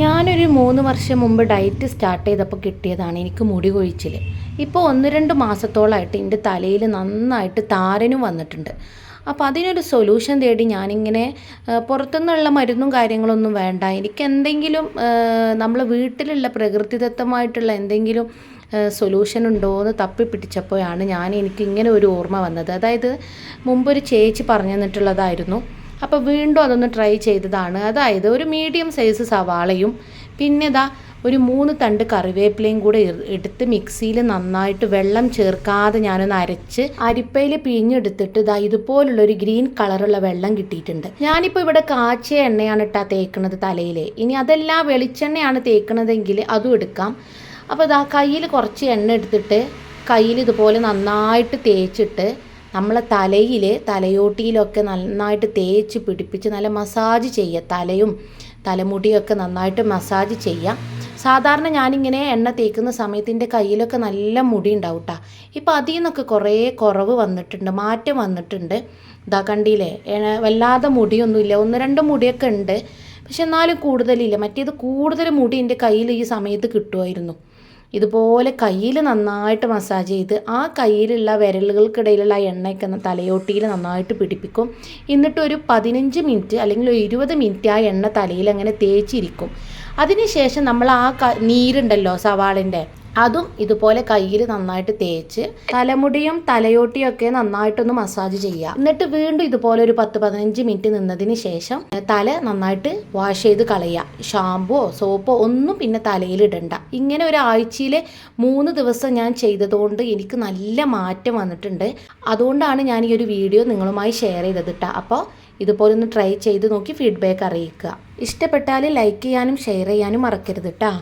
ഞാനൊരു 3 വർഷം മുമ്പ് ഡയറ്റ് സ്റ്റാർട്ട് ചെയ്തപ്പോൾ കിട്ടിയതാണ് എനിക്ക് മുടി കൊഴിച്ചിൽ. ഇപ്പോൾ 1-2 മാസത്തോളമായിട്ട് എൻ്റെ തലയിൽ നന്നായിട്ട് താരനും വന്നിട്ടുണ്ട്. അപ്പോൾ അതിനൊരു സൊല്യൂഷൻ തേടി ഞാനിങ്ങനെ പുറത്തുനിന്നുള്ള മരുന്നും കാര്യങ്ങളൊന്നും വേണ്ട, എനിക്ക് എന്തെങ്കിലും നമ്മൾ വീട്ടിലുള്ള പ്രകൃതിദത്തമായിട്ടുള്ള എന്തെങ്കിലും സൊല്യൂഷൻ ഉണ്ടോ എന്ന് തപ്പി പിടിച്ചപ്പോഴാണ് എനിക്കിങ്ങനെ ഒരു ഓർമ്മ വന്നത്. അതായത് മുമ്പൊരു ചേച്ചി പറഞ്ഞു തന്നിട്ടുള്ളതായിരുന്നു. അപ്പോൾ വീണ്ടും അതൊന്ന് ട്രൈ ചെയ്തതാണ്. അതായത് ഒരു മീഡിയം സൈസ് സവാളയും പിന്നെ ഒരു 3 തണ്ട് കറിവേപ്പിലയും കൂടെ എടുത്ത് മിക്സിയിൽ നന്നായിട്ട് വെള്ളം ചേർക്കാതെ ഞാനൊന്ന് അരച്ച് അരിപ്പയിൽ പിഴിഞ്ഞെടുത്തിട്ട് ഇതുപോലുള്ളൊരു ഗ്രീൻ കളറുള്ള വെള്ളം കിട്ടിയിട്ടുണ്ട്. ഞാനിപ്പോൾ ഇവിടെ കാച്ചിയ എണ്ണയാണ് തേക്കുന്നത് തലയിൽ. ഇനി അതല്ല വെളിച്ചെണ്ണയാണ് തേക്കുന്നതെങ്കിൽ അതും എടുക്കാം. അപ്പോൾ കയ്യിൽ കുറച്ച് എണ്ണ എടുത്തിട്ട് കയ്യിൽ ഇതുപോലെ നന്നായിട്ട് തേച്ചിട്ട് നമ്മളെ തലയോട്ടിയിലൊക്കെ നന്നായിട്ട് തേച്ച് പിടിപ്പിച്ച് നല്ല മസാജ് ചെയ്യുക. തലയും തലമുടിയൊക്കെ നന്നായിട്ട് മസാജ് ചെയ്യുക. സാധാരണ ഞാനിങ്ങനെ എണ്ണ തേക്കുന്ന സമയത്ത് എൻ്റെ കയ്യിലൊക്കെ നല്ല മുടി ഉണ്ടാവും കേട്ടോ. ഇപ്പോൾ അതിൽ നിന്നൊക്കെ കുറേ കുറവ് വന്നിട്ടുണ്ട്, മാറ്റം വന്നിട്ടുണ്ട്. കണ്ടില്ലേ, വല്ലാതെ മുടിയൊന്നുമില്ല, 1-2 മുടിയൊക്കെ ഉണ്ട്. പക്ഷെ എന്നാലും കൂടുതലില്ല. മറ്റേത് കൂടുതൽ മുടി എൻ്റെ കയ്യിൽ ഈ സമയത്ത് കിട്ടുമായിരുന്നു. ഇതുപോലെ കയ്യിൽ നന്നായിട്ട് മസാജ് ചെയ്ത് ആ കയ്യിലുള്ള വിരലുകൾക്കിടയിലുള്ള എണ്ണയൊക്കെ തലയോട്ടിയിൽ നന്നായിട്ട് പിടിപ്പിക്കും. എന്നിട്ട് ഒരു 15 മിനിറ്റ് അല്ലെങ്കിൽ ഒരു 20 മിനിറ്റ് ആ എണ്ണ തലയിൽ അങ്ങനെ തേച്ചിരിക്കും. അതിനുശേഷം നമ്മൾ ആ നീരുണ്ടല്ലോ സവാളിൻ്റെ, അതും ഇതുപോലെ കയ്യിൽ നന്നായിട്ട് തേച്ച് തലമുടിയും തലയോട്ടിയും ഒക്കെ നന്നായിട്ടൊന്ന് മസാജ് ചെയ്യുക. എന്നിട്ട് വീണ്ടും ഇതുപോലെ ഒരു 10-15 മിനിറ്റ് നിന്നതിന് ശേഷം തല നന്നായിട്ട് വാഷ് ചെയ്ത് കളയുക. ഷാമ്പുവോ സോപ്പോ ഒന്നും പിന്നെ തലയിൽ ഇടണ്ട. ഇങ്ങനെ ഒരു ആഴ്ചയിൽ 3 ദിവസം ഞാൻ ചെയ്തതുകൊണ്ട് എനിക്ക് നല്ല മാറ്റം വന്നിട്ടുണ്ട്. അതുകൊണ്ടാണ് ഞാൻ ഈ ഒരു വീഡിയോ നിങ്ങളുമായി ഷെയർ ചെയ്തത് കേട്ടോ. അപ്പോൾ ഇതുപോലെ ഒന്ന് ട്രൈ ചെയ്ത് നോക്കി ഫീഡ്ബാക്ക് അറിയിക്കുക. ഇഷ്ടപ്പെട്ടാൽ ലൈക്ക് ചെയ്യാനും ഷെയർ ചെയ്യാനും മറക്കരുത് കേട്ടോ.